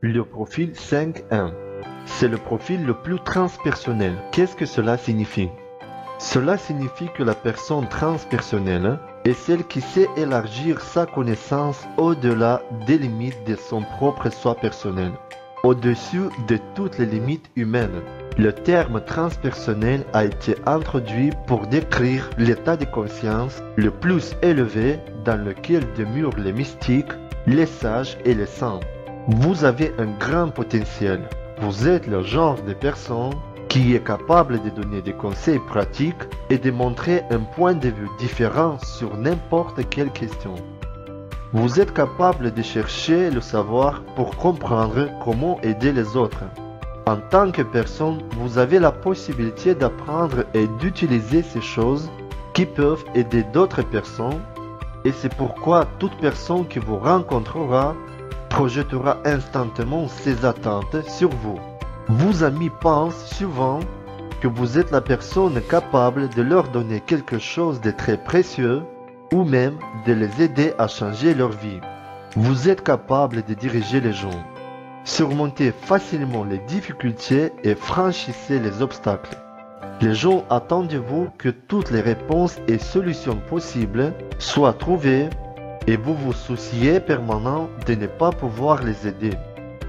Le profil 5.1. C'est le profil le plus transpersonnel. Qu'est-ce que cela signifie? Cela signifie que la personne transpersonnelle est celle qui sait élargir sa connaissance au-delà des limites de son propre soi personnel, au-dessus de toutes les limites humaines. Le terme transpersonnel a été introduit pour décrire l'état de conscience le plus élevé dans lequel demeurent les mystiques, les sages et les saints. Vous avez un grand potentiel. Vous êtes le genre de personne qui est capable de donner des conseils pratiques et de montrer un point de vue différent sur n'importe quelle question. Vous êtes capable de chercher le savoir pour comprendre comment aider les autres. En tant que personne, vous avez la possibilité d'apprendre et d'utiliser ces choses qui peuvent aider d'autres personnes, et c'est pourquoi toute personne qui vous rencontrera projettera instantanément ses attentes sur vous. Vos amis pensent souvent que vous êtes la personne capable de leur donner quelque chose de très précieux ou même de les aider à changer leur vie. Vous êtes capable de diriger les gens. Surmontez facilement les difficultés et franchissez les obstacles. Les gens attendent de vous que toutes les réponses et solutions possibles soient trouvées et vous vous souciez permanent de ne pas pouvoir les aider.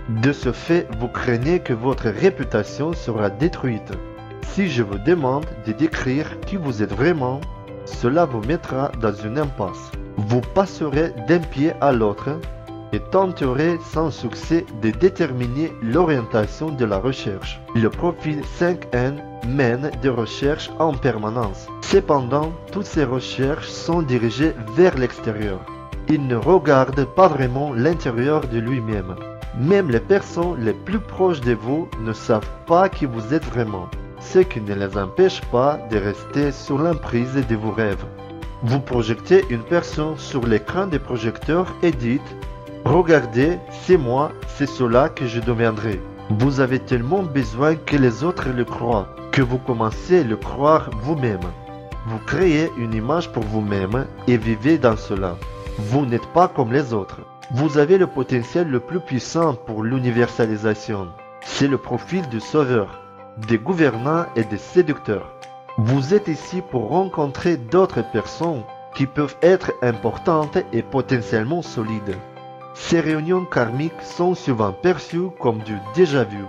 De ce fait, vous craignez que votre réputation sera détruite. Si je vous demande de décrire qui vous êtes vraiment, cela vous mettra dans une impasse. Vous passerez d'un pied à l'autre et tenterez sans succès de déterminer l'orientation de la recherche. Le profil 5N mène des recherches en permanence. Cependant, toutes ces recherches sont dirigées vers l'extérieur. Il ne regarde pas vraiment l'intérieur de lui-même. Même les personnes les plus proches de vous ne savent pas qui vous êtes vraiment, ce qui ne les empêche pas de rester sous l'emprise de vos rêves. Vous projetez une personne sur l'écran des projecteurs et dites « Regardez, c'est moi, c'est cela que je deviendrai ». Vous avez tellement besoin que les autres le croient, que vous commencez à le croire vous-même. Vous créez une image pour vous-même et vivez dans cela. Vous n'êtes pas comme les autres. Vous avez le potentiel le plus puissant pour l'universalisation. C'est le profil du sauveur, des gouvernants et des séducteurs. Vous êtes ici pour rencontrer d'autres personnes qui peuvent être importantes et potentiellement solides. Ces réunions karmiques sont souvent perçues comme du déjà-vu.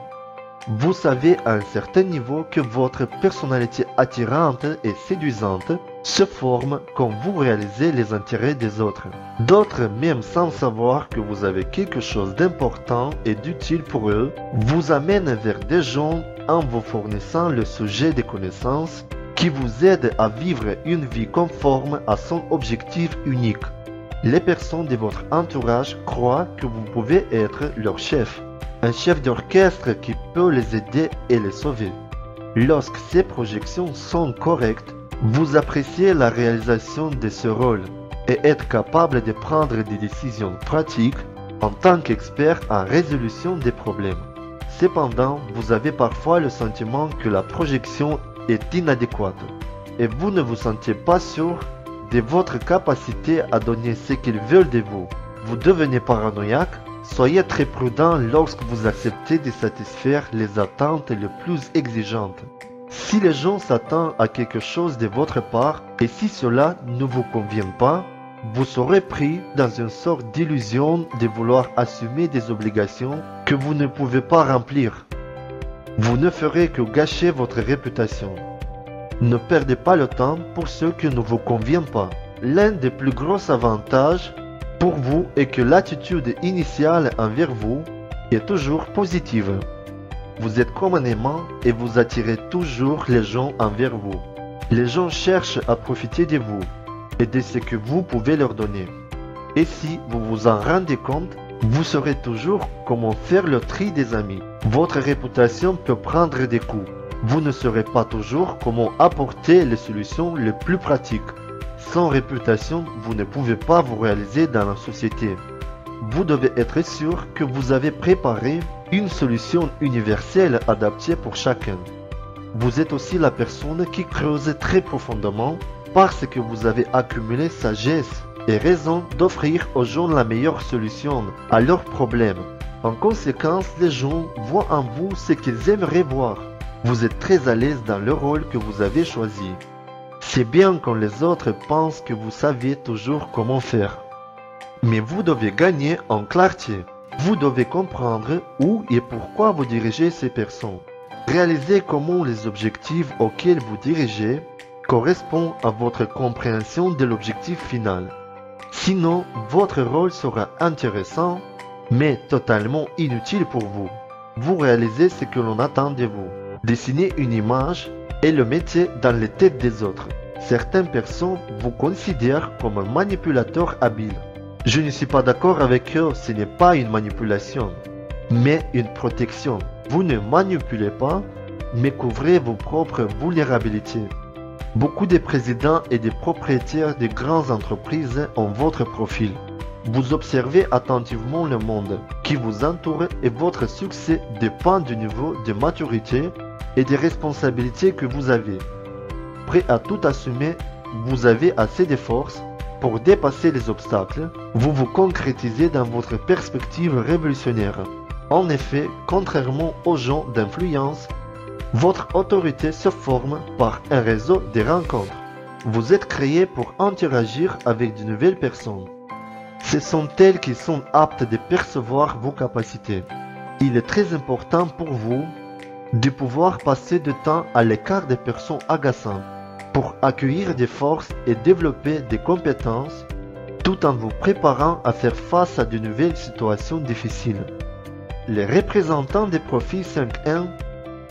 Vous savez à un certain niveau que votre personnalité attirante et séduisante se forme quand vous réalisez les intérêts des autres. D'autres, même sans savoir que vous avez quelque chose d'important et d'utile pour eux, vous amènent vers des gens en vous fournissant le sujet des connaissances qui vous aident à vivre une vie conforme à son objectif unique. Les personnes de votre entourage croient que vous pouvez être leur chef. Un chef d'orchestre qui peut les aider et les sauver. Lorsque ces projections sont correctes, vous appréciez la réalisation de ce rôle et êtes capable de prendre des décisions pratiques en tant qu'expert en résolution des problèmes. Cependant, vous avez parfois le sentiment que la projection est inadéquate et vous ne vous sentez pas sûr de votre capacité à donner ce qu'ils veulent de vous. Vous devenez paranoïaque. Soyez très prudent lorsque vous acceptez de satisfaire les attentes les plus exigeantes. Si les gens s'attendent à quelque chose de votre part et si cela ne vous convient pas, vous serez pris dans une sorte d'illusion de vouloir assumer des obligations que vous ne pouvez pas remplir. Vous ne ferez que gâcher votre réputation. Ne perdez pas le temps pour ce qui ne vous convient pas. L'un des plus gros avantages pour vous est que l'attitude initiale envers vous est toujours positive. Vous êtes comme un aimant et vous attirez toujours les gens envers vous. Les gens cherchent à profiter de vous et de ce que vous pouvez leur donner. Et si vous vous en rendez compte, vous saurez toujours comment faire le tri des amis. Votre réputation peut prendre des coups. Vous ne saurez pas toujours comment apporter les solutions les plus pratiques. Sans réputation, vous ne pouvez pas vous réaliser dans la société. Vous devez être sûr que vous avez préparé une solution universelle adaptée pour chacun. Vous êtes aussi la personne qui creuse très profondément parce que vous avez accumulé sagesse et raison d'offrir aux gens la meilleure solution à leurs problèmes. En conséquence, les gens voient en vous ce qu'ils aimeraient voir. Vous êtes très à l'aise dans le rôle que vous avez choisi. C'est bien quand les autres pensent que vous savez toujours comment faire. Mais vous devez gagner en clarté. Vous devez comprendre où et pourquoi vous dirigez ces personnes. Réalisez comment les objectifs auxquels vous dirigez correspondent à votre compréhension de l'objectif final. Sinon, votre rôle sera intéressant, mais totalement inutile pour vous. Vous réalisez ce que l'on attend de vous. Dessinez une image et le mettez dans les têtes des autres. Certaines personnes vous considèrent comme un manipulateur habile. Je ne suis pas d'accord avec eux, ce n'est pas une manipulation, mais une protection. Vous ne manipulez pas, mais couvrez vos propres vulnérabilités. Beaucoup de présidents et de propriétaires de grandes entreprises ont votre profil. Vous observez attentivement le monde qui vous entoure et votre succès dépend du niveau de maturité et des responsabilités que vous avez. Prêt à tout assumer, vous avez assez de force pour dépasser les obstacles, vous vous concrétisez dans votre perspective révolutionnaire. En effet, contrairement aux gens d'influence, votre autorité se forme par un réseau de rencontres. Vous êtes créé pour interagir avec de nouvelles personnes. Ce sont elles qui sont aptes de percevoir vos capacités. Il est très important pour vous de pouvoir passer du temps à l'écart des personnes agaçantes pour accueillir des forces et développer des compétences tout en vous préparant à faire face à de nouvelles situations difficiles. Les représentants des profils 5.1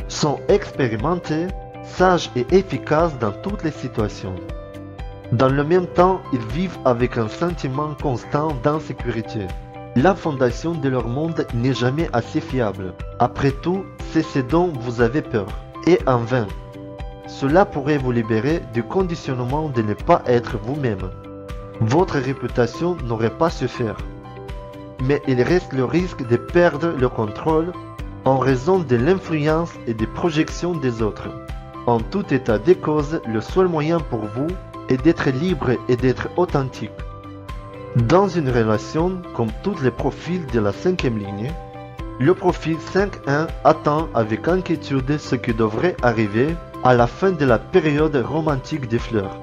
sont expérimentés, sages et efficaces dans toutes les situations. Dans le même temps, ils vivent avec un sentiment constant d'insécurité. La fondation de leur monde n'est jamais assez fiable. Après tout, c'est ce dont vous avez peur, et en vain. Cela pourrait vous libérer du conditionnement de ne pas être vous-même. Votre réputation n'aurait pas su faire. Mais il reste le risque de perdre le contrôle en raison de l'influence et des projections des autres. En tout état de cause, le seul moyen pour vous est d'être libre et d'être authentique. Dans une relation, comme tous les profils de la 5e ligne, le profil 5.1 attend avec inquiétude ce qui devrait arriver à la fin de la période romantique des fleurs.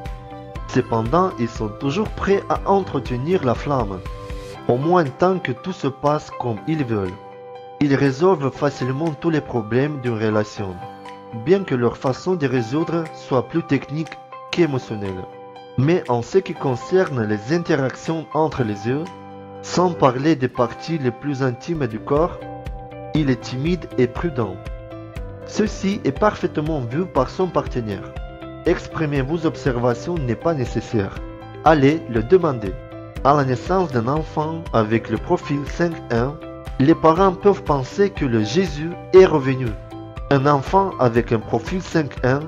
Cependant, ils sont toujours prêts à entretenir la flamme, au moins tant que tout se passe comme ils veulent. Ils résolvent facilement tous les problèmes d'une relation, bien que leur façon de résoudre soit plus technique qu'émotionnelle. Mais en ce qui concerne les interactions entre les yeux, sans parler des parties les plus intimes du corps, il est timide et prudent. Ceci est parfaitement vu par son partenaire. Exprimer vos observations n'est pas nécessaire. Allez le demander. À la naissance d'un enfant avec le profil 5.1, les parents peuvent penser que le Jésus est revenu. Un enfant avec un profil 5.1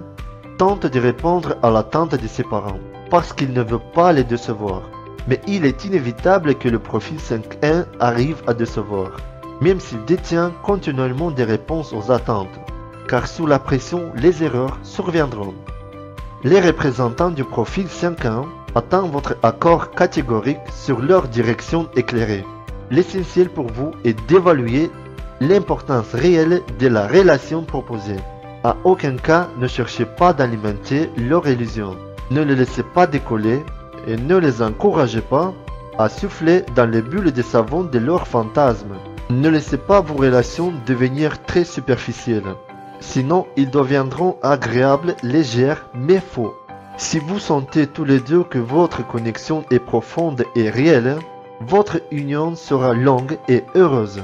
tente de répondre à l'attente de ses parents parce qu'il ne veut pas les décevoir. Mais il est inévitable que le profil 5.1 arrive à décevoir, même s'il détient continuellement des réponses aux attentes, car sous la pression, les erreurs surviendront. Les représentants du profil 5.1 attendent votre accord catégorique sur leur direction éclairée. L'essentiel pour vous est d'évaluer l'importance réelle de la relation proposée. À aucun cas, ne cherchez pas d'alimenter leur illusion. Ne les laissez pas décoller et ne les encouragez pas à souffler dans les bulles de savon de leurs fantasmes. Ne laissez pas vos relations devenir très superficielles. Sinon, ils deviendront agréables, légères, mais faux. Si vous sentez tous les deux que votre connexion est profonde et réelle, votre union sera longue et heureuse.